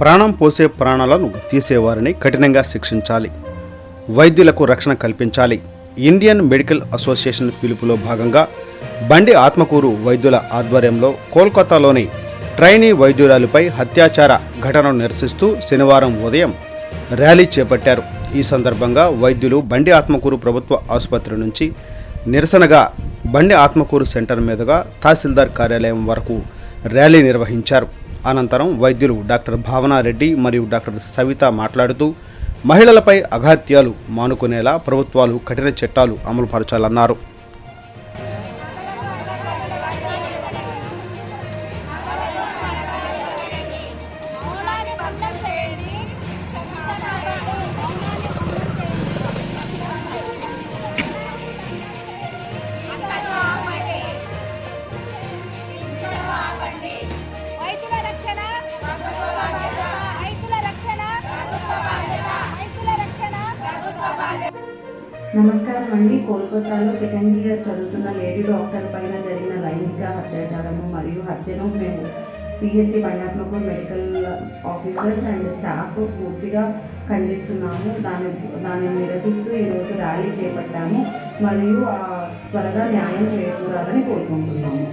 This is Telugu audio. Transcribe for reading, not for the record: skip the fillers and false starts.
ప్రాణం పోసే ప్రాణాలను తీసేవారిని కఠినంగా శిక్షించాలి. వైద్యులకు రక్షణ కల్పించాలి. ఇండియన్ మెడికల్ అసోసియేషన్ పిలుపులో భాగంగా బండి ఆత్మకూరు వైద్యుల ఆధ్వర్యంలో కోల్కతాలోని ట్రైనీ వైద్యురాలిపై అత్యాచార ఘటనను నిరసిస్తూ శనివారం ఉదయం ర్యాలీ చేపట్టారు. ఈ సందర్భంగా వైద్యులు బండి ఆత్మకూరు ప్రభుత్వ ఆసుపత్రి నుంచి నిరసనగా బండి ఆత్మకూరు సెంటర్ మీదుగా తహసీల్దార్ కార్యాలయం వరకు ర్యాలీ నిర్వహించారు. అనంతరం వైద్యులు డాక్టర్ భావనారెడ్డి మరియు డాక్టర్ సవిత మాట్లాడుతూ మహిళలపై అఘాత్యాలు మానుకునేలా ప్రభుత్వాలు కఠిన చట్టాలు అమలుపరచాలన్నారు. నమస్కారం అండి. కోల్కతాలో సెకండ్ ఇయర్ చదువుతున్న లేడీ డాక్టర్ పైన జరిగిన లైంగిక అత్యాచారము మరియు హత్యను మేము PHC Bandatmakur medical officers and staff పూర్తిగా ఖండిస్తున్నాము. దానిని నిరసిస్తూ ఈరోజు ర్యాలీ చేపట్టాము మరియు త్వరగా న్యాయం చేకూరాలని కోరుకుంటున్నాము.